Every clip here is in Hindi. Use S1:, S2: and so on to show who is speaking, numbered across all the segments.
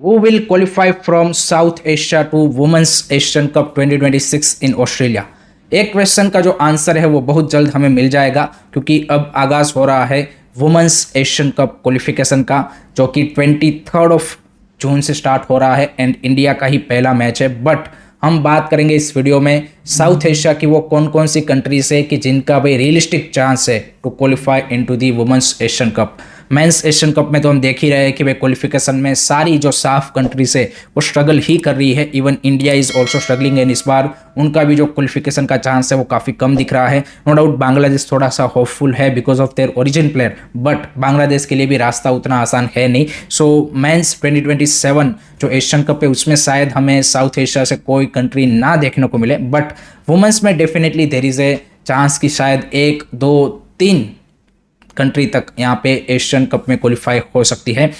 S1: Who will qualify from South Asia to Women's Asian Cup 2026 in Australia? एक क्वेश्चन का जो आंसर है वो बहुत जल्द हमें मिल जाएगा, क्योंकि अब आगाज़ हो रहा है वुमेंस एशियन कप क्वालिफिकेशन का, जो कि 23 जून से स्टार्ट हो रहा है एंड इंडिया का ही पहला मैच है। बट हम बात करेंगे इस वीडियो में साउथ एशिया की वो कौन कौन सी कंट्रीज है कि जिनका भाई रियलिस्टिक चांस है to qualify into the women's Asian cup. Men's Asian cup में तो हम देख ही रहे हैं कि भाई क्वालिफिकेशन में सारी जो साफ कंट्रीज है वो स्ट्रगल ही कर रही है। Even India is also struggling and इस बार उनका भी जो क्वालिफिकेशन का चांस है वो काफ़ी कम दिख रहा है। नो डाउट बांग्लादेश थोड़ा सा होपफुल है because of their origin player, but Bangladesh के लिए भी रास्ता उतना आसान है नहीं। सो मेंस 2027 जो एशियन कप है उसमें शायद हमें साउथ एशिया से कोई कंट्री ना देखने को मिले, बट वुमेंस में definitely there is a chance कि शायद 1, 2, 3 कंट्री तक यहाँ पे एशियन कप में क्वालिफाई हो सकती है।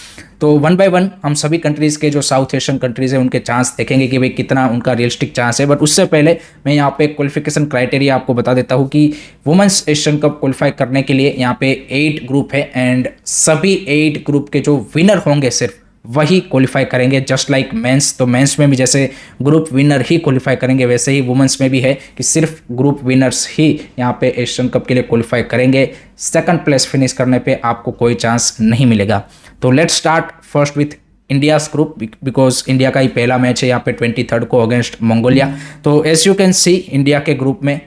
S1: तो वन बाय वन हम सभी कंट्रीज़ के जो साउथ एशियन कंट्रीज़ हैं उनके चांस देखेंगे कि भाई कितना उनका रियलिस्टिक चांस है। बट उससे पहले मैं यहाँ पे क्वालिफिकेशन क्राइटेरिया आपको बता देता हूँ कि वुमेंस एशियन कप क्वालिफाई करने के लिए यहाँ पे 8 ग्रुप है एंड सभी 8 ग्रुप के जो विनर होंगे सिर्फ वही क्वालिफाई करेंगे, जस्ट लाइक मेंस। तो मेंस में भी जैसे ग्रुप विनर ही क्वालिफाई करेंगे वैसे ही वुमेंस में भी है कि सिर्फ ग्रुप विनर्स ही यहाँ पे एशियन कप के लिए क्वालिफाई करेंगे। सेकंड प्लेस फिनिश करने पे आपको कोई चांस नहीं मिलेगा। तो let's start first with India's group because India का ही पहला मैच है यहाँ पे 23 को अगेंस्ट मंगोलिया। तो as you can see India के ग्रुप में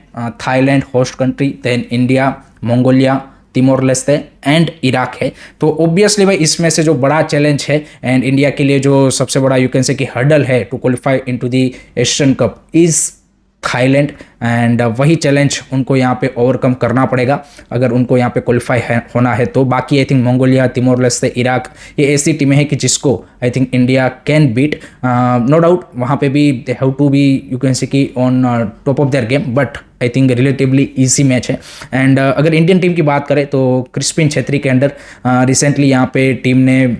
S1: Thailand host country, then India, Mongolia, Timor Leste and Iraq है। तो ऑब्वियसली भाई इसमें से जो बड़ा चैलेंज है एंड इंडिया के लिए जो सबसे बड़ा यू कैन से कि हर्डल है to qualify into the Asian cup is Thailand and वही चैलेंज उनको यहाँ पे ओवरकम करना पड़ेगा अगर उनको यहाँ पे क्वालिफाई होना है। तो बाकी I think Mongolia, Timor Leste, Iraq ये ऐसी टीमें हैं कि जिसको I think India can beat. No doubt वहाँ पे भी they have to be you can say कि on top of their game, but I think relatively easy match है। एंड अगर इंडियन टीम की बात करें तो क्रिस्पिन छेत्री के अंडर रिसेंटली यहाँ पे टीम ने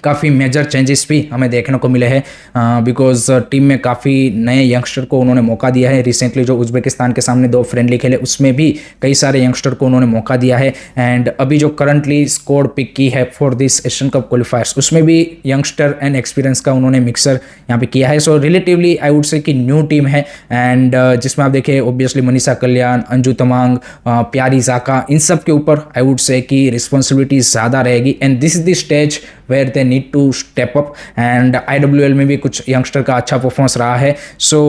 S1: काफ़ी मेजर चेंजेस भी हमें देखने को मिले हैं बिकॉज टीम में काफ़ी नए यंगस्टर को उन्होंने मौका दिया है। रिसेंटली जो उज्बेकिस्तान के सामने 2 फ्रेंडली खेले उसमें भी कई सारे यंगस्टर को उन्होंने मौका दिया है एंड अभी जो करंटली स्क्वाड पिक की है फॉर दिस एशियन कप क्वालिफायर्स उसमें भी यंगस्टर एंड एक्सपीरियंस का उन्होंने मिक्सर यहाँ पे किया है। सो रिलेटिवली आई वुड से कि न्यू टीम है एंड जिसमें आप देखें ओब्वियसली मनीषा कल्याण, अंजू तमांग, प्यारी जाका, इन सब के ऊपर आई वुड से कि रिस्पॉन्सिबिलिटी ज़्यादा रहेगी and this is the stage where they need to step up. And IWL में भी कुछ यंगस्टर का अच्छा परफॉर्मेंस रहा है। सो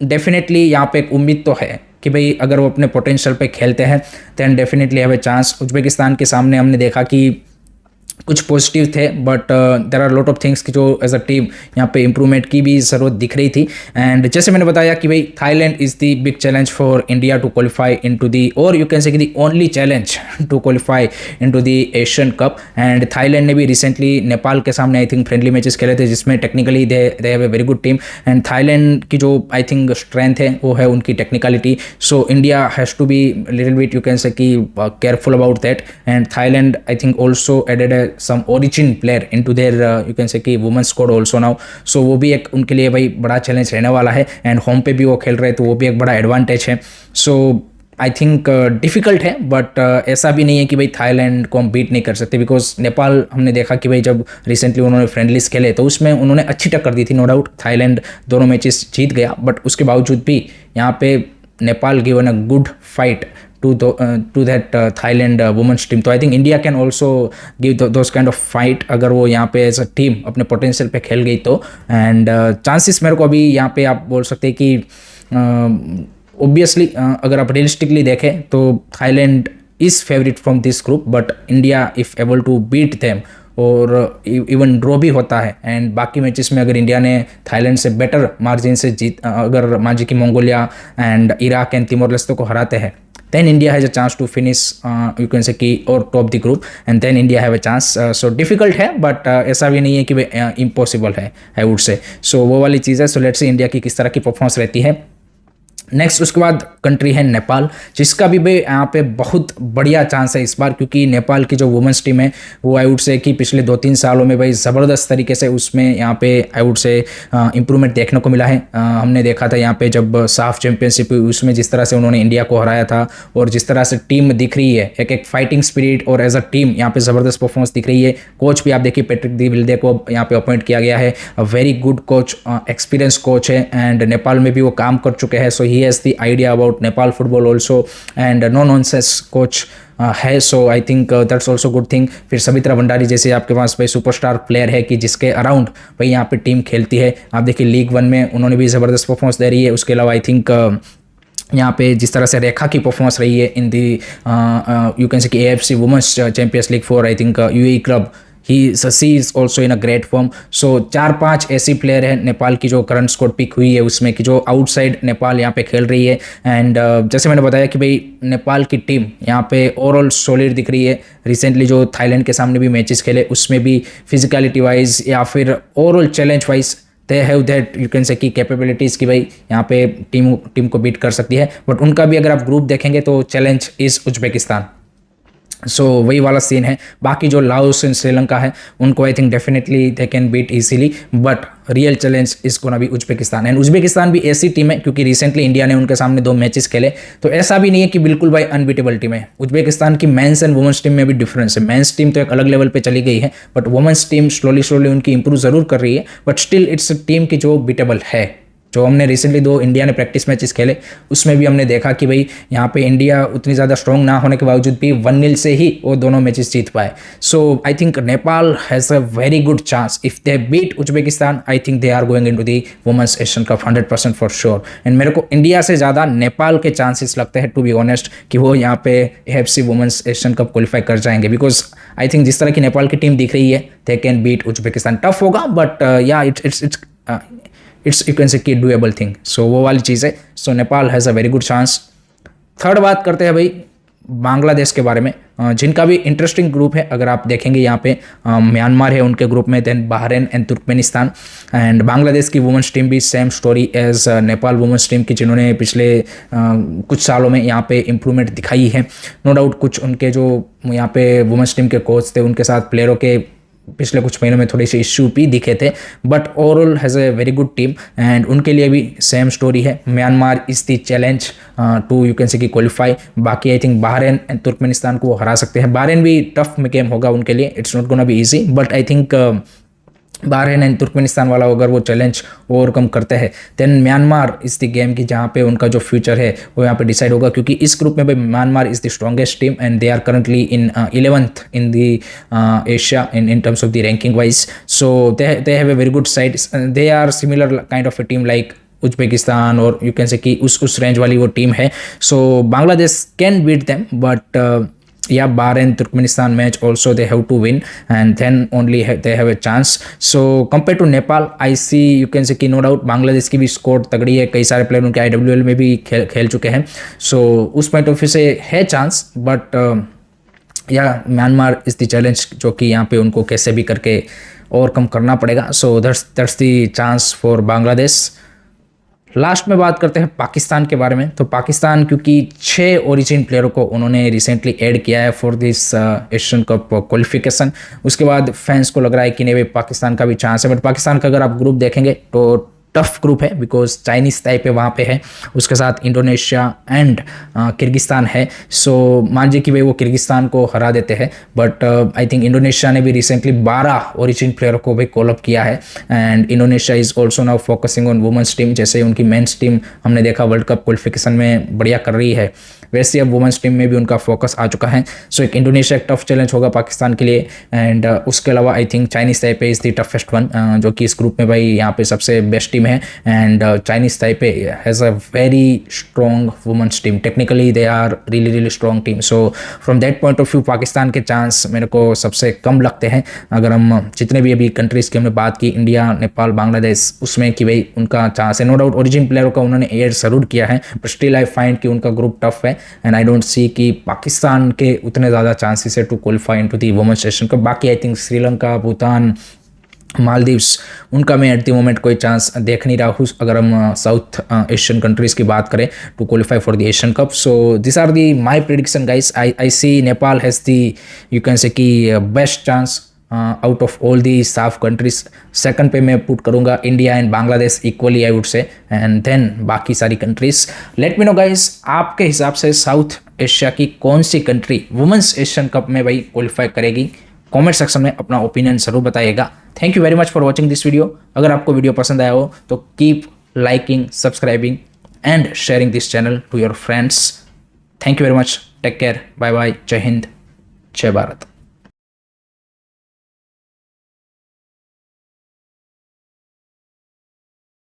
S1: डेफिनेटली यहाँ पे एक उम्मीद तो है कि भाई अगर वो अपने पोटेंशियल पे खेलते हैं then definitely have a chance. Uzbekistan के सामने हमने देखा कि कुछ पॉजिटिव थे but there are lot of things कि जो एज अ टीम यहाँ पे इंप्रूवमेंट की भी ज़रूरत दिख रही थी। एंड जैसे मैंने बताया कि भाई Thailand is the big challenge for India to qualify into the, और यू कैन से कि the only challenge to qualify into the Asian cup. And Thailand ने भी रिसेंटली नेपाल के सामने आई थिंक फ्रेंडली मैचेस खेले थे जिसमें technically they have a very good team and Thailand की जो आई थिंक स्ट्रेंथ है वो है उनकी technicality. So India has to be little bit you can say कि careful about that. And Thailand I think also added some origin player into their you can say कि women's squad also now। so वो भी एक उनके लिए भाई बड़ा चैलेंज रहने वाला है एंड होम पे भी वो खेल रहे हैं तो वो भी एक बड़ा एडवांटेज है। सो आई थिंक डिफ़िकल्ट है बट ऐसा भी नहीं है कि भाई थाईलैंड को हम बीट नहीं कर सकते बिकॉज नेपाल हमने देखा कि भाई जब रिसेंटली उन्होंने फ्रेंडलीज खेले तो उसमें उन्होंने अच्छी टक्कर दी थी। नो डाउट थाईलैंड दोनों मैचेस जीत गया बट उसके बावजूद भी यहाँ पे Nepal given a good fight to that Thailand women's team। तो आई think India can also give those kind of fight अगर वो यहाँ पे एज अ टीम अपने पोटेंशियल पे खेल गई तो। एंड चांसेस मेरे को अभी यहाँ पे आप बोल सकते हैं कि ऑब्वियसली अगर आप रियलिस्टिकली देखें तो Thailand is favourite from this group but India if able to beat them और इवन ड्रॉ भी होता है एंड बाकी मैचेस में अगर इंडिया ने थाईलैंड से बेटर मार्जिन से अगर मान लीजिए कि Mongolia and Iraq and Timor Leste को हराते हैं then India has a chance to finish you can say कि और top the group and then India have a chance। so difficult है but ऐसा भी नहीं है कि impossible है I would say। so वो वाली चीज़ है। so let's see इंडिया की किस तरह की परफॉर्मेंस रहती है। नेक्स्ट उसके बाद कंट्री है नेपाल, जिसका भी भाई यहाँ पे बहुत बढ़िया चांस है इस बार, क्योंकि नेपाल की जो वुमेंस टीम है वो आई वुड से कि पिछले 2-3 सालों में भाई ज़बरदस्त तरीके से उसमें यहाँ पे आई वुड से इम्प्रूवमेंट देखने को मिला है। हमने देखा था यहाँ पे जब साफ चैंपियनशिप हुई उसमें जिस तरह से उन्होंने इंडिया को हराया था, और जिस तरह से टीम दिख रही है, एक एक फाइटिंग स्पिरिट और एज अ टीम यहाँ पे ज़बरदस्त परफॉर्मेंस दिख रही है। कोच भी आप देखिए पैट्रिक दी विल्डे को यहाँ पे अपॉइंट किया गया है, a very good coach, experience coach है, एंड नेपाल में भी वो काम कर चुके हैं, so he has the idea about Nepal football also, and no nonsense coach है, so I think that's also good thing. फिर सबित्रा भंडारी जैसे आपके पास भाई सुपरस्टार प्लेयर है कि जिसके अराउंड भाई यहाँ पे टीम खेलती है। आप देखिए लीग 1 में उन्होंने भी ज़बरदस्त परफॉर्मेंस दे रही है। उसके अलावा आई थिंक यहाँ पे जिस तरह से रेखा की परफॉर्मेंस रही है इन दी यू कैन से कि AFC women's champions league for I think UAE club, she is also in a great form. So 4-5 ऐसी प्लेयर है नेपाल की जो करंट स्क्वाड पिक हुई है उसमें कि जो आउटसाइड नेपाल यहाँ पे खेल रही है, एंड जैसे मैंने बताया कि भाई नेपाल की टीम यहाँ पे ओवरऑल सॉलिड दिख रही है। रिसेंटली जो थाईलैंड के सामने भी मैचेस खेले उसमें भी फिजिकलिटी वाइज या फिर overall challenge wise they have that you can say की कैपेबिलिटीज़ कि भाई यहाँ पे टीम को बीट कर सकती है। बट उनका भी अगर आप ग्रुप देखेंगे तो चैलेंज इज़ उज्बेकिस्तान, सो वही वाला सीन है। बाकी जो लाओस एंड श्रीलंका है उनको I think definitely they can beat easily, but real challenge is gonna be Uzbekistan. And Uzbekistan भी ऐसी टीम है क्योंकि रिसेंटली इंडिया ने उनके सामने 2 मैचेस खेले, तो ऐसा भी नहीं है कि बिल्कुल भाई अनबीटेबल टीम है। उज्बेकिस्तान की मेंस एंड वुमेंस टीम में भी डिफरेंस है। मेंस टीम तो एक अलग लेवल पे चली गई है, बट वुमेंस टीम स्लोली उनकी इंप्रूव जरूर कर रही है, बट स्टिल इट्स टीम की जो बीटेबल है। जो हमने रिसेंटली 2 इंडिया ने प्रैक्टिस मैचेस खेले उसमें भी हमने देखा कि भाई यहाँ पे इंडिया उतनी ज़्यादा स्ट्रॉन्ग ना होने के बावजूद भी 1-0 से ही वो दोनों मैचेस जीत पाए। So I think Nepal has a very good chance if they beat Uzbekistan. I think they are going into the women's Asian cup 100% for sure. And मेरे को इंडिया से ज़्यादा नेपाल के चांसेस लगते हैं टू बी ऑनेस्ट कि वो यहाँ पे AFC women's Asian cup qualify कर जाएंगे, बिकॉज आई थिंक जिस तरह की नेपाल की टीम दिख रही है they can beat Uzbekistan. Tough होगा but ya it's you can say की डूएबल थिंग, सो वो वाली चीज़ है। So Nepal has a very good chance. Third बात करते हैं भाई बांग्लादेश के बारे में, जिनका भी इंटरेस्टिंग ग्रुप है। अगर आप देखेंगे यहाँ पे म्यांमार है उनके ग्रुप में, then Bahrain and Turkmenistan. And Bangladesh की वुमेंस टीम भी same story as Nepal women's team की, जिन्होंने पिछले कुछ सालों में यहाँ पे इम्प्रूवमेंट दिखाई है। नो डाउट कुछ उनके जो यहाँ पे वुमेंस टीम के कोच थे उनके साथ प्लेयरों के पिछले कुछ महीनों में थोड़ी सी इश्यू भी दिखे थे, but overall has a very good team. And उनके लिए भी सेम स्टोरी है। Myanmar is the challenge to you can say की क्वालिफाई। बाकी I think Bahrain and Turkmenistan को वो हरा सकते हैं। बहरीन भी टफ गेम होगा उनके लिए, it's not gonna be easy, but I think Bahrain and Turkmenistan वाला अगर वो चैलेंज ओवरकम करते हैं then Myanmar is the game की जहाँ पे उनका जो फ्यूचर है वो यहाँ पे डिसाइड होगा, क्योंकि इस ग्रुप में भाई Myanmar is the strongest team and they are currently in 11th in the Asia in terms of the ranking wise. So they have a very good side. They are similar kind of a team like Uzbekistan, और यू कैन से कि उस रेंज वाली वो टीम है। So Bangladesh can beat them, but yeah, Bahrain Turkmenistan match also they have to win and then only they have a chance. So compared to Nepal, I see you can say कि no doubt बांग्लादेश की भी स्कोर तगड़ी है। कई सारे प्लेयर उनके IWL में भी खेल चुके हैं। So उस पॉइंट ऑफ व्यू से है चांस, बट या म्यांमार इज़ द चैलेंज जो कि यहाँ पे उनको कैसे भी करके ओवरकम करना पड़ेगा। So that's the chance for Bangladesh. Last में बात करते हैं पाकिस्तान के बारे में। तो पाकिस्तान क्योंकि 6 ओरिजिन प्लेयरों को उन्होंने रिसेंटली ऐड किया है for this Asian cup qualification, उसके बाद फैंस को लग रहा है कि नहीं भाई पाकिस्तान का भी चांस है। बट पाकिस्तान का अगर आप ग्रुप देखेंगे तो टफ ग्रुप है, बिकॉज चाइनीज़ ताइपे वहाँ पे है, उसके साथ इंडोनेशिया एंड किर्गिस्तान है। सो मान लीजिए कि भाई वो किर्गिस्तान को हरा देते हैं, बट आई थिंक इंडोनेशिया ने भी रिसेंटली 12 ओरिजिन प्लेयरों को भाई कॉल अप किया है। And Indonesia is also now focusing on women's team. जैसे उनकी मेंस टीम हमने देखा वर्ल्ड कप क्वालिफिकेशन में बढ़िया कर रही है, वैसे अब वुमेंस टीम में भी उनका फोकस आ चुका है। सो एक इंडोनेशिया एक टफ चैलेंज होगा पाकिस्तान के लिए। एंड उसके अलावा I think Chinese Taipei is the toughest one, जो कि इस ग्रुप में भाई यहाँ पे सबसे बेस्ट टीम है। And Chinese Taipei has a very strong women's team, technically they are really strong team. So from that point of view Pakistan के चांस मेरे को सबसे कम लगते हैं। अगर हम जितने भी अभी कंट्रीज़ की हमने बात की, इंडिया, नेपाल, बांग्लादेश, उसमें कि भाई उनका चांस है। नो डाउट ओरिजिन प्लेयरों का उन्होंने एड जरूर किया है, बट स्टिल आई फाइंड कि उनका ग्रुप टफ है। एंड आई डोंट सी कि पाकिस्तान के उतने ज़्यादा चांसेस है to qualify into the women's Asian cup. बाकी आई थिंक श्रीलंका, भूटान, मालदीव्स, उनका मैं एट द मोमेंट कोई चांस देख नहीं रहा हूँ अगर हम साउथ एशियन कंट्रीज़ की बात करें to qualify for the Asian cup. So this are the my prediction guys. I see Nepal has the, you can say कि best chance out of all the SAFF countries. Second पे मैं पुट करूँगा India and Bangladesh equally I would say, and then बाकी सारी countries. Let me know guys, आपके हिसाब से साउथ एशिया की कौन सी कंट्री वुमेंस एशियन कप में भाई क्वालिफाई करेगी? कमेंट सेक्शन में अपना ओपिनियन जरूर बताइएगा. Thank you very much for watching this video. अगर आपको वीडियो पसंद आया हो तो keep liking, subscribing and sharing this channel to your friends. Thank you very much. Take care. Bye bye. जय हिंद. जय भारत.